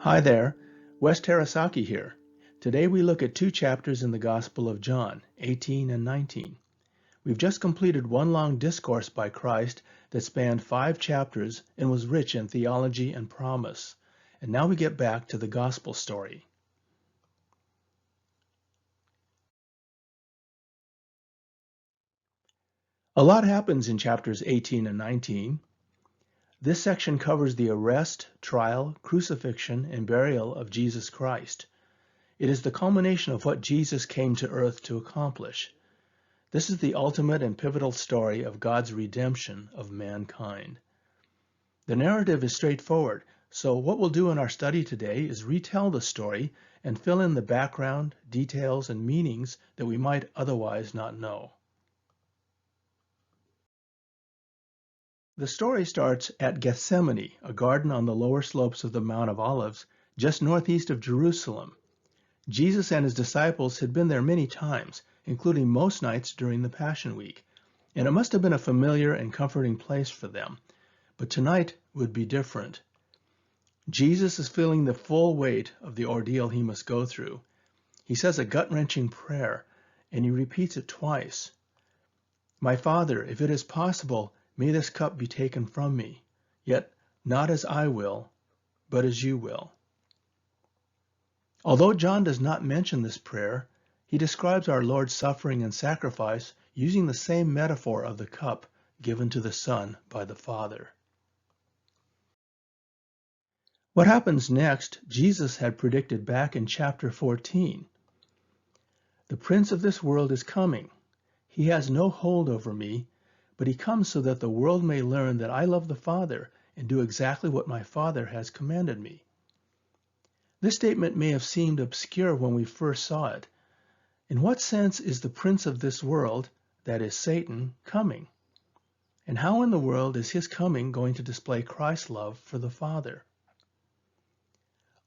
Hi there, Wes Terasaki here. Today we look at two chapters in the Gospel of John, 18 and 19. We've just completed one long discourse by Christ that spanned 5 chapters and was rich in theology and promise. And now we get back to the Gospel story. A lot happens in chapters 18 and 19. This section covers the arrest, trial, crucifixion, and burial of Jesus Christ. It is the culmination of what Jesus came to earth to accomplish. This is the ultimate and pivotal story of God's redemption of mankind. The narrative is straightforward, so what we'll do in our study today is retell the story and fill in the background, details, and meanings that we might otherwise not know. The story starts at Gethsemane, a garden on the lower slopes of the Mount of Olives, just northeast of Jerusalem. Jesus and his disciples had been there many times, including most nights during the Passion Week, and it must have been a familiar and comforting place for them. But tonight would be different. Jesus is feeling the full weight of the ordeal he must go through. He says a gut-wrenching prayer, and he repeats it twice. "My Father, if it is possible, may this cup be taken from me, yet not as I will, but as you will." Although John does not mention this prayer, he describes our Lord's suffering and sacrifice using the same metaphor of the cup given to the Son by the Father. What happens next, Jesus had predicted back in chapter 14. "The prince of this world is coming. He has no hold over me, but he comes so that the world may learn that I love the Father and do exactly what my Father has commanded me." This statement may have seemed obscure when we first saw it. In what sense is the prince of this world, that is Satan, coming? And how in the world is his coming going to display Christ's love for the Father?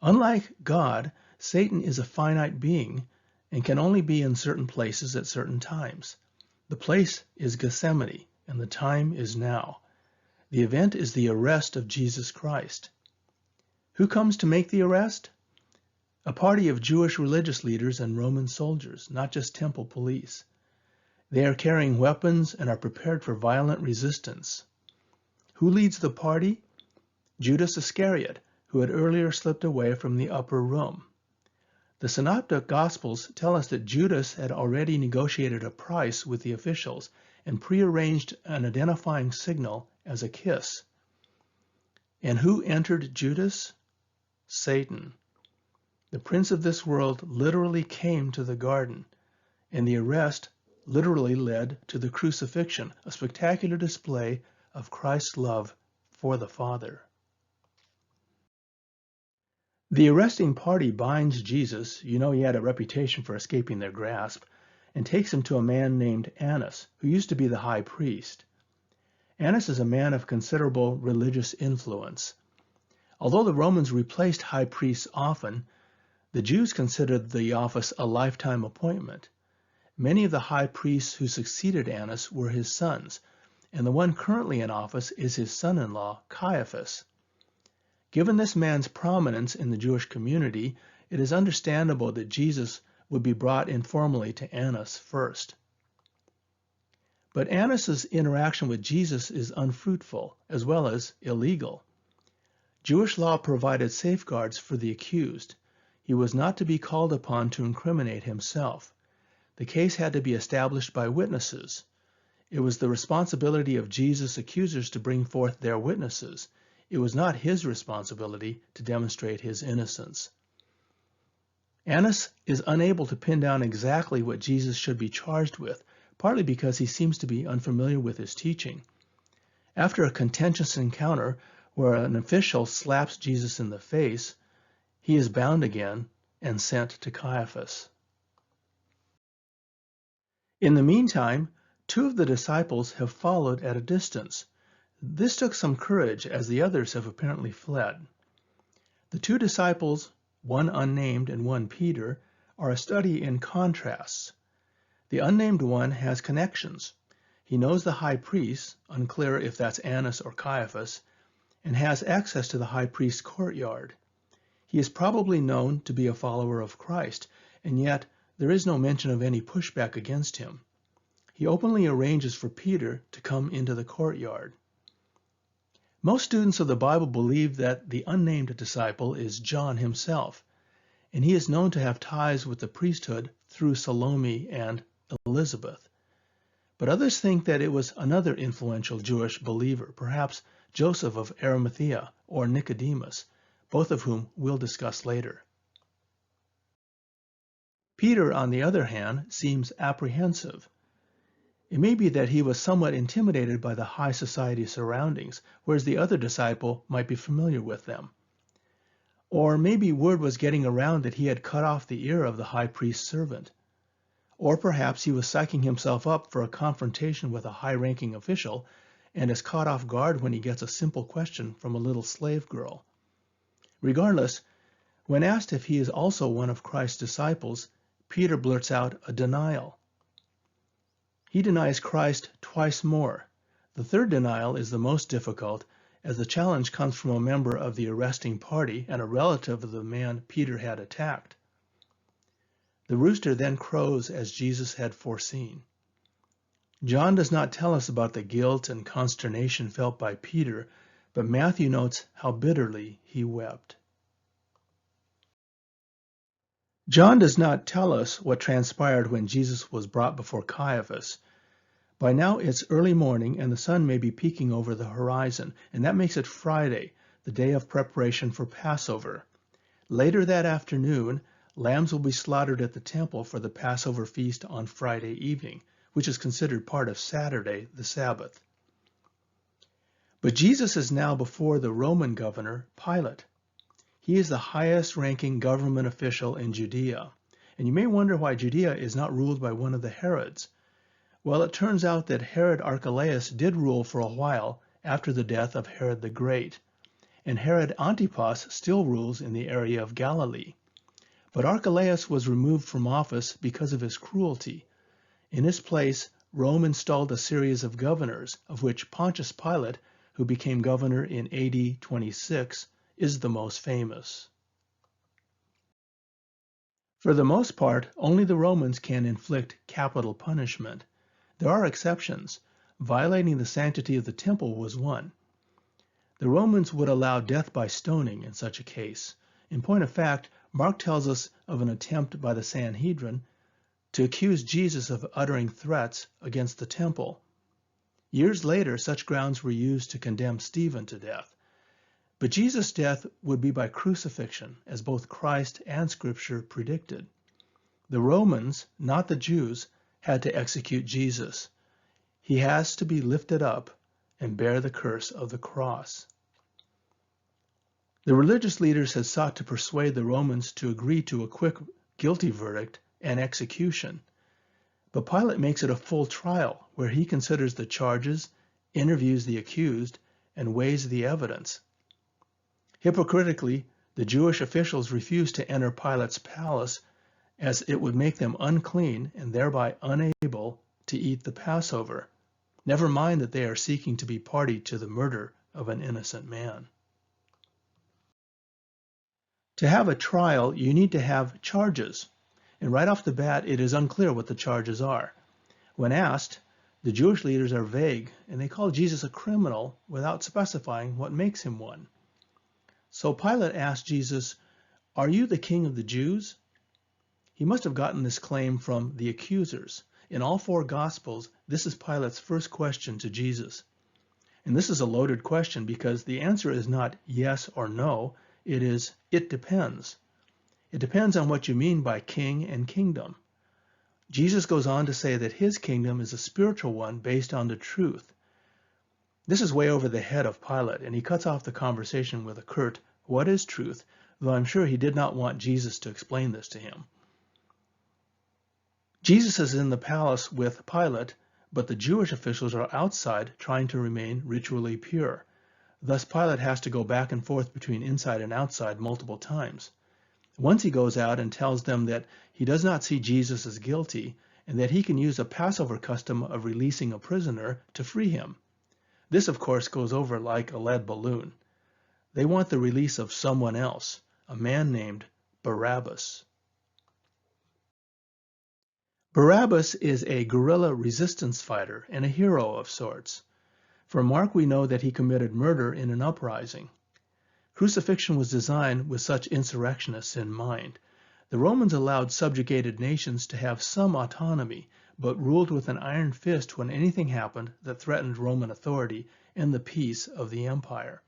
Unlike God, Satan is a finite being and can only be in certain places at certain times. The place is Gethsemane, and the time is now. The event is the arrest of Jesus Christ. Who comes to make the arrest? A party of Jewish religious leaders and Roman soldiers, not just temple police. They are carrying weapons and are prepared for violent resistance. Who leads the party? Judas Iscariot, who had earlier slipped away from the upper room. The Synoptic Gospels tell us that Judas had already negotiated a price with the officials and prearranged an identifying signal as a kiss. And who entered Judas? Satan. The prince of this world literally came to the garden, and the arrest literally led to the crucifixion, a spectacular display of Christ's love for the Father. The arresting party binds Jesus, you know he had a reputation for escaping their grasp, and takes him to a man named Annas, who used to be the high priest. Annas is a man of considerable religious influence. Although the Romans replaced high priests often, the Jews considered the office a lifetime appointment. Many of the high priests who succeeded Annas were his sons, and the one currently in office is his son-in-law, Caiaphas. Given this man's prominence in the Jewish community, it is understandable that Jesus would be brought informally to Annas first. But Annas' interaction with Jesus is unfruitful, as well as illegal. Jewish law provided safeguards for the accused. He was not to be called upon to incriminate himself. The case had to be established by witnesses. It was the responsibility of Jesus' accusers to bring forth their witnesses. It was not his responsibility to demonstrate his innocence. Annas is unable to pin down exactly what Jesus should be charged with, partly because he seems to be unfamiliar with his teaching. After a contentious encounter where an official slaps Jesus in the face, he is bound again and sent to Caiaphas. In the meantime, 2 of the disciples have followed at a distance. This took some courage, as the others have apparently fled. The 2 disciples, one unnamed and one Peter, are a study in contrasts. The unnamed one has connections. He knows the high priest, unclear if that's Annas or Caiaphas, and has access to the high priest's courtyard. He is probably known to be a follower of Christ, and yet there is no mention of any pushback against him. He openly arranges for Peter to come into the courtyard. Most students of the Bible believe that the unnamed disciple is John himself, and he is known to have ties with the priesthood through Salome and Elizabeth. But others think that it was another influential Jewish believer, perhaps Joseph of Arimathea or Nicodemus, both of whom we'll discuss later. Peter, on the other hand, seems apprehensive. It may be that he was somewhat intimidated by the high society surroundings, whereas the other disciple might be familiar with them. Or maybe word was getting around that he had cut off the ear of the high priest's servant. Or perhaps he was psyching himself up for a confrontation with a high-ranking official and is caught off guard when he gets a simple question from a little slave girl. Regardless, when asked if he is also one of Christ's disciples, Peter blurts out a denial. He denies Christ twice more. The third denial is the most difficult, as the challenge comes from a member of the arresting party and a relative of the man Peter had attacked. The rooster then crows as Jesus had foreseen. John does not tell us about the guilt and consternation felt by Peter, but Matthew notes how bitterly he wept. John does not tell us what transpired when Jesus was brought before Caiaphas. By now it's early morning and the sun may be peeking over the horizon, and that makes it Friday, the day of preparation for Passover. Later that afternoon, lambs will be slaughtered at the temple for the Passover feast on Friday evening, which is considered part of Saturday, the Sabbath. But Jesus is now before the Roman governor, Pilate. He is the highest-ranking government official in Judea, and you may wonder why Judea is not ruled by one of the Herods. Well, it turns out that Herod Archelaus did rule for a while after the death of Herod the Great, and Herod Antipas still rules in the area of Galilee. But Archelaus was removed from office because of his cruelty. In his place, Rome installed a series of governors, of which Pontius Pilate, who became governor in AD 26, is the most famous. For the most part, only the Romans can inflict capital punishment. There are exceptions. Violating the sanctity of the temple was one. The Romans would allow death by stoning in such a case. In point of fact, Mark tells us of an attempt by the Sanhedrin to accuse Jesus of uttering threats against the temple. Years later, such grounds were used to condemn Stephen to death. But Jesus' death would be by crucifixion, as both Christ and Scripture predicted. The Romans, not the Jews, had to execute Jesus. He has to be lifted up and bear the curse of the cross. The religious leaders had sought to persuade the Romans to agree to a quick guilty verdict and execution. But Pilate makes it a full trial, where he considers the charges, interviews the accused, and weighs the evidence. Hypocritically, the Jewish officials refused to enter Pilate's palace, as it would make them unclean and thereby unable to eat the Passover. Never mind that they are seeking to be party to the murder of an innocent man. To have a trial, you need to have charges, and right off the bat, it is unclear what the charges are. When asked, the Jewish leaders are vague, and they call Jesus a criminal without specifying what makes him one. So Pilate asked Jesus, "Are you the king of the Jews?" He must have gotten this claim from the accusers. In all four Gospels, this is Pilate's first question to Jesus. And this is a loaded question because the answer is not yes or no, it depends. It depends on what you mean by king and kingdom. Jesus goes on to say that his kingdom is a spiritual one based on the truth. This is way over the head of Pilate, and he cuts off the conversation with a curt, "What is truth?" though I'm sure he did not want Jesus to explain this to him. Jesus is in the palace with Pilate, but the Jewish officials are outside trying to remain ritually pure. Thus Pilate has to go back and forth between inside and outside multiple times. Once he goes out and tells them that he does not see Jesus as guilty and that he can use a Passover custom of releasing a prisoner to free him. This, of course, goes over like a lead balloon. They want the release of someone else, a man named Barabbas. Barabbas is a guerrilla resistance fighter and a hero of sorts. From Mark we know that he committed murder in an uprising. Crucifixion was designed with such insurrectionists in mind. The Romans allowed subjugated nations to have some autonomy, but ruled with an iron fist when anything happened that threatened Roman authority and the peace of the empire.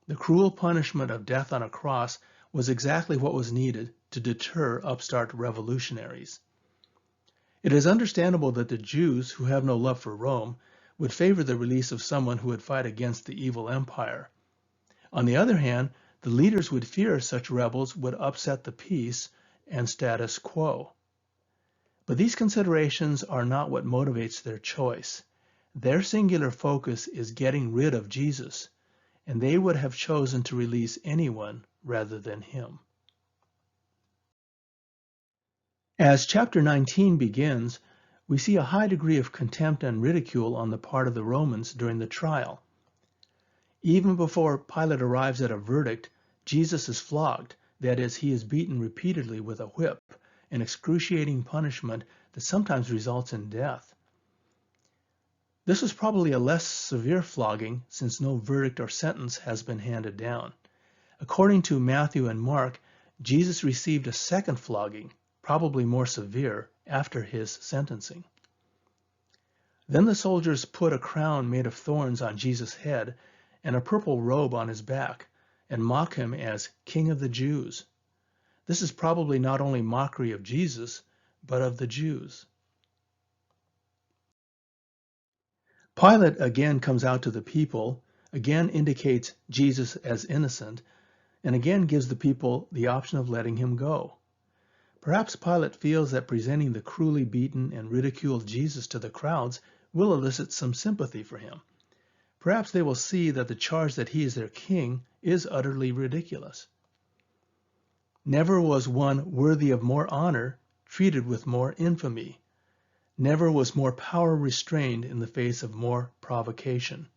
The cruel punishment of death on a cross was exactly what was needed to deter upstart revolutionaries. It is understandable that the Jews, who have no love for Rome, would favor the release of someone who would fight against the evil empire. On the other hand, the leaders would fear such rebels would upset the peace and status quo. But these considerations are not what motivates their choice. Their singular focus is getting rid of Jesus, and they would have chosen to release anyone rather than him. As chapter 19 begins, we see a high degree of contempt and ridicule on the part of the Romans during the trial. Even before Pilate arrives at a verdict, Jesus is flogged, that is, he is beaten repeatedly with a whip, an excruciating punishment that sometimes results in death. This was probably a less severe flogging since no verdict or sentence has been handed down. According to Matthew and Mark, Jesus received a second flogging, probably more severe, after his sentencing. Then the soldiers put a crown made of thorns on Jesus' head and a purple robe on his back, and mock him as King of the Jews. This is probably not only mockery of Jesus, but of the Jews. Pilate again comes out to the people, again indicates Jesus as innocent, and again gives the people the option of letting him go. Perhaps Pilate feels that presenting the cruelly beaten and ridiculed Jesus to the crowds will elicit some sympathy for him. Perhaps they will see that the charge that he is their king is utterly ridiculous. Never was one worthy of more honor treated with more infamy. Never was more power restrained in the face of more provocation.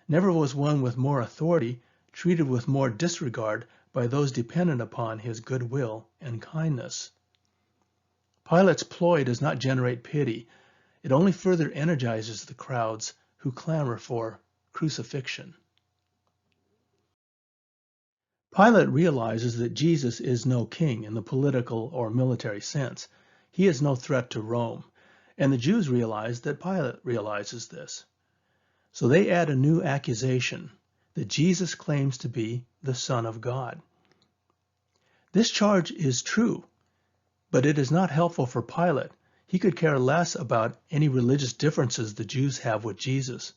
Never was one with more authority treated with more disregard by those dependent upon his goodwill and kindness. Pilate's ploy does not generate pity. It only further energizes the crowds who clamor for crucifixion. Pilate realizes that Jesus is no king in the political or military sense. He is no threat to Rome, and the Jews realize that Pilate realizes this. So they add a new accusation, that Jesus claims to be the Son of God. This charge is true, but it is not helpful for Pilate. He could care less about any religious differences the Jews have with Jesus.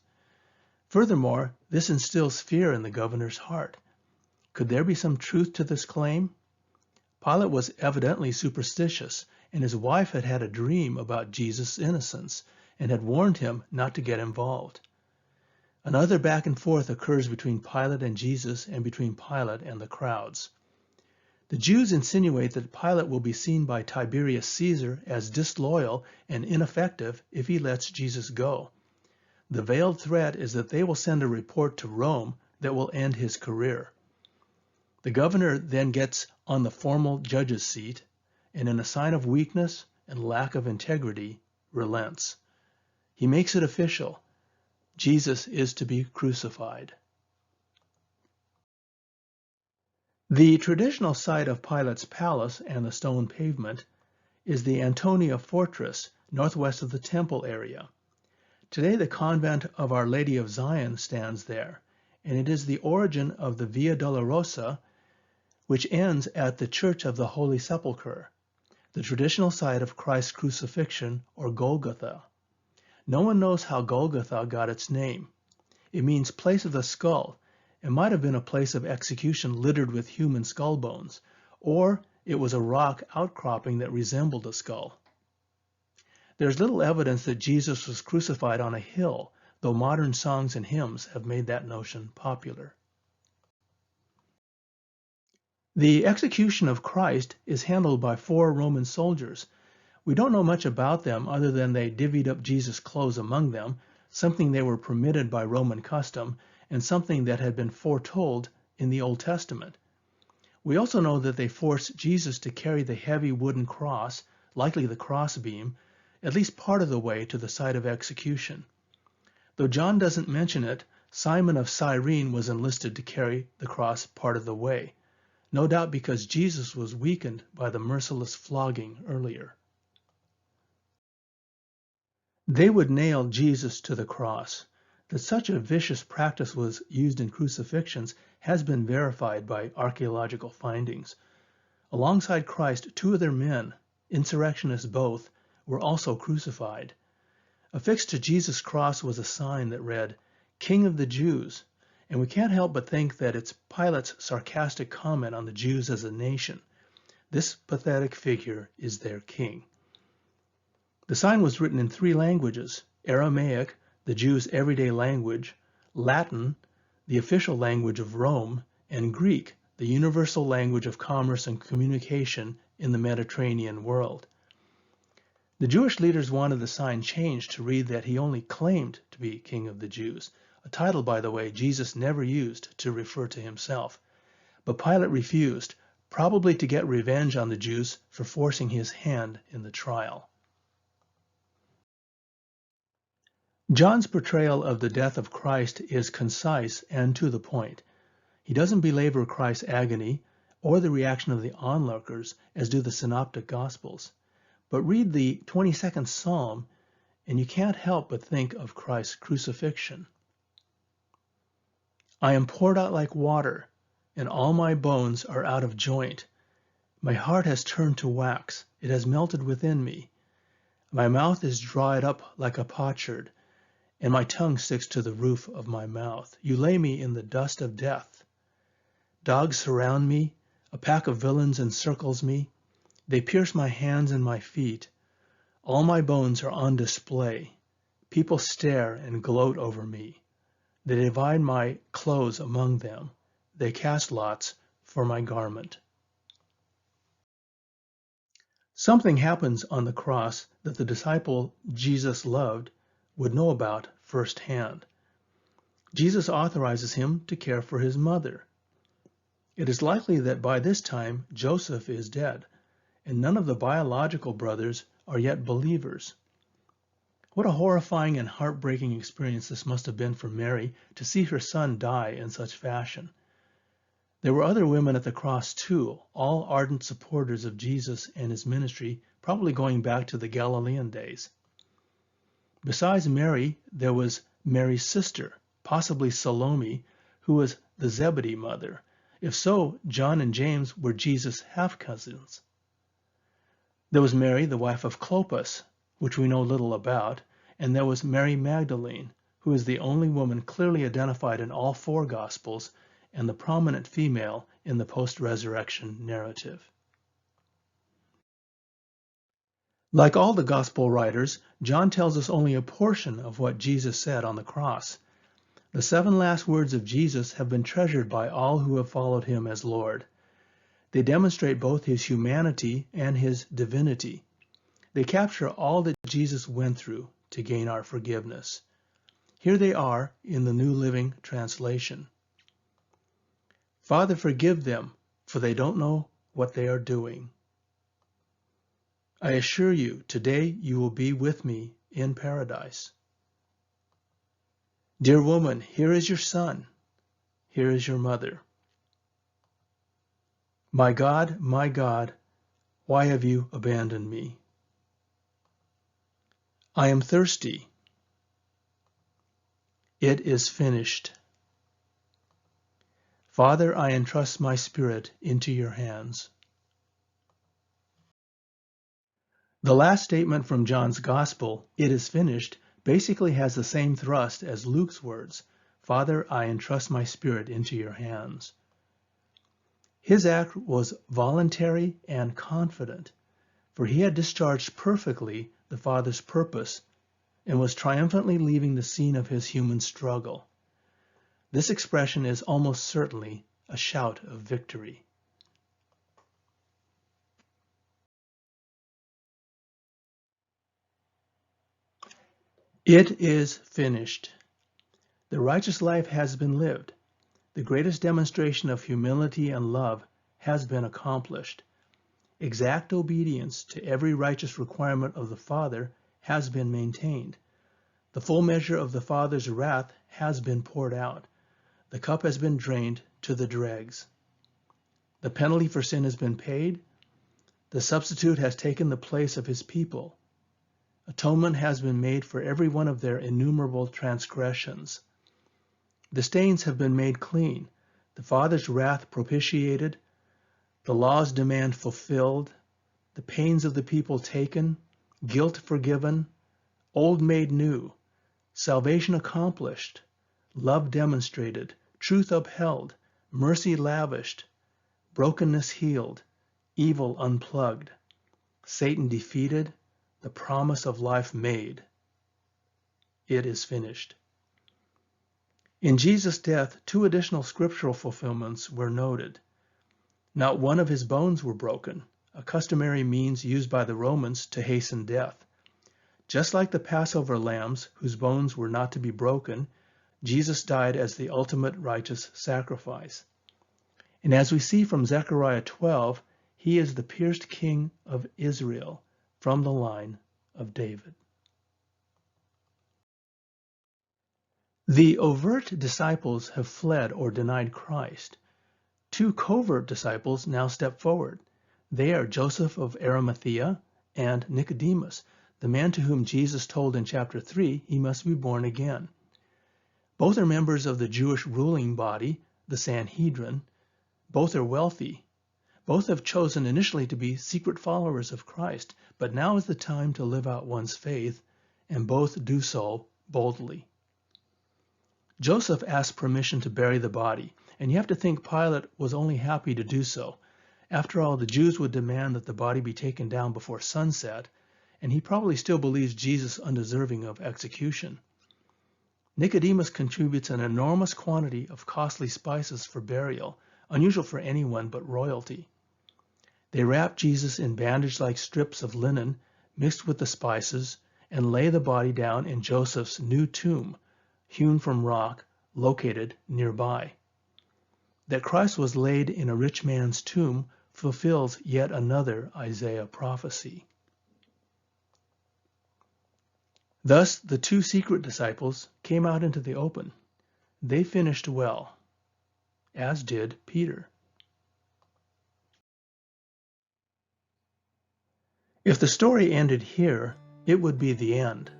Furthermore, this instills fear in the governor's heart. Could there be some truth to this claim? Pilate was evidently superstitious, and his wife had had a dream about Jesus' innocence and had warned him not to get involved. Another back and forth occurs between Pilate and Jesus and between Pilate and the crowds. The Jews insinuate that Pilate will be seen by Tiberius Caesar as disloyal and ineffective if he lets Jesus go. The veiled threat is that they will send a report to Rome that will end his career. The governor then gets on the formal judge's seat, and in a sign of weakness and lack of integrity, relents. He makes it official. Jesus is to be crucified. The traditional site of Pilate's palace and the stone pavement is the Antonia Fortress, northwest of the temple area. Today the convent of Our Lady of Zion stands there, and it is the origin of the Via Dolorosa, which ends at the Church of the Holy Sepulchre, the traditional site of Christ's crucifixion, or Golgotha. No one knows how Golgotha got its name. It means place of the skull. It might have been a place of execution littered with human skull bones, or it was a rock outcropping that resembled a skull. There is little evidence that Jesus was crucified on a hill, though modern songs and hymns have made that notion popular. The execution of Christ is handled by 4 Roman soldiers. We don't know much about them other than they divvied up Jesus' clothes among them, something they were permitted by Roman custom, and something that had been foretold in the Old Testament. We also know that they forced Jesus to carry the heavy wooden cross, likely the crossbeam, at least part of the way to the site of execution. Though John doesn't mention it, Simon of Cyrene was enlisted to carry the cross part of the way, no doubt because Jesus was weakened by the merciless flogging earlier. They would nail Jesus to the cross. That such a vicious practice was used in crucifixions has been verified by archaeological findings. Alongside Christ, two other men, insurrectionists both, were also crucified. Affixed to Jesus' cross was a sign that read, "King of the Jews," and we can't help but think that it's Pilate's sarcastic comment on the Jews as a nation. This pathetic figure is their king. The sign was written in three languages: Aramaic, the Jews' everyday language; Latin, the official language of Rome; and Greek, the universal language of commerce and communication in the Mediterranean world. The Jewish leaders wanted the sign changed to read that he only claimed to be King of the Jews, a title, by the way, Jesus never used to refer to himself. But Pilate refused, probably to get revenge on the Jews for forcing his hand in the trial. John's portrayal of the death of Christ is concise and to the point. He doesn't belabor Christ's agony or the reaction of the onlookers as do the synoptic Gospels. But read the 22nd Psalm and you can't help but think of Christ's crucifixion. I am poured out like water, and all my bones are out of joint. My heart has turned to wax, it has melted within me. My mouth is dried up like a potsherd, and my tongue sticks to the roof of my mouth. You lay me in the dust of death. Dogs surround me, a pack of villains encircles me. They pierce my hands and my feet. All my bones are on display. People stare and gloat over me. They divide my clothes among them. They cast lots for my garment. Something happens on the cross that the disciple Jesus loved would know about firsthand. Jesus authorizes him to care for his mother. It is likely that by this time Joseph is dead, and none of the biological brothers are yet believers. What a horrifying and heartbreaking experience this must have been for Mary to see her son die in such fashion. There were other women at the cross too, all ardent supporters of Jesus and his ministry, probably going back to the Galilean days. Besides Mary, there was Mary's sister, possibly Salome, who was the Zebedee mother. If so, John and James were Jesus' half-cousins. There was Mary, the wife of Clopas, which we know little about, and there was Mary Magdalene, who is the only woman clearly identified in all four Gospels and the prominent female in the post-resurrection narrative. Like all the Gospel writers, John tells us only a portion of what Jesus said on the cross. The 7 last words of Jesus have been treasured by all who have followed him as Lord. They demonstrate both his humanity and his divinity. They capture all that Jesus went through to gain our forgiveness. Here they are in the New Living Translation. Father, forgive them, for they don't know what they are doing. I assure you, today you will be with me in paradise. Dear woman, here is your son. Here is your mother. My God, why have you abandoned me? I am thirsty. It is finished. Father, I entrust my spirit into your hands. The last statement from John's Gospel, it is finished, basically has the same thrust as Luke's words, Father, I entrust my spirit into your hands. His act was voluntary and confident, for he had discharged perfectly the Father's purpose and was triumphantly leaving the scene of his human struggle. This expression is almost certainly a shout of victory. It is finished. The righteous life has been lived. The greatest demonstration of humility and love has been accomplished. Exact obedience to every righteous requirement of the Father has been maintained. The full measure of the Father's wrath has been poured out. The cup has been drained to the dregs. The penalty for sin has been paid. The substitute has taken the place of his people. Atonement has been made for every one of their innumerable transgressions. The stains have been made clean, the Father's wrath propitiated, the law's demand fulfilled, the pains of the people taken, guilt forgiven, old made new, salvation accomplished, love demonstrated, truth upheld, mercy lavished, brokenness healed, evil unplugged, Satan defeated, the promise of life made. It is finished. In Jesus' death, 2 additional scriptural fulfillments were noted. Not one of his bones were broken, a customary means used by the Romans to hasten death. Just like the Passover lambs, whose bones were not to be broken, Jesus died as the ultimate righteous sacrifice. And as we see from Zechariah 12, he is the pierced king of Israel from the line of David. The overt disciples have fled or denied Christ. 2 covert disciples now step forward. They are Joseph of Arimathea and Nicodemus, the man to whom Jesus told in chapter 3 he must be born again. Both are members of the Jewish ruling body, the Sanhedrin. Both are wealthy. Both have chosen initially to be secret followers of Christ, but now is the time to live out one's faith, and both do so boldly. Joseph asked permission to bury the body, and you have to think Pilate was only happy to do so. After all, the Jews would demand that the body be taken down before sunset, and he probably still believes Jesus undeserving of execution. Nicodemus contributes an enormous quantity of costly spices for burial, unusual for anyone but royalty. They wrap Jesus in bandage-like strips of linen mixed with the spices and lay the body down in Joseph's new tomb, hewn from rock, located nearby. That Christ was laid in a rich man's tomb fulfills yet another Isaiah prophecy. Thus, the 2 secret disciples came out into the open. They finished well, as did Peter. If the story ended here, it would be the end.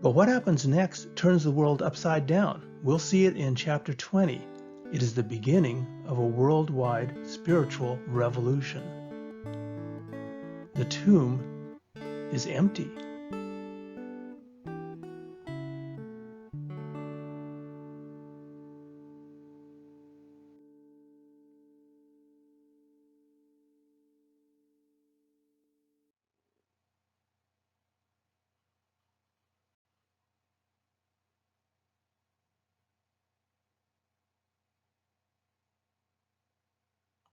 But what happens next turns the world upside down. We'll see it in chapter 20. It is the beginning of a worldwide spiritual revolution. The tomb is empty.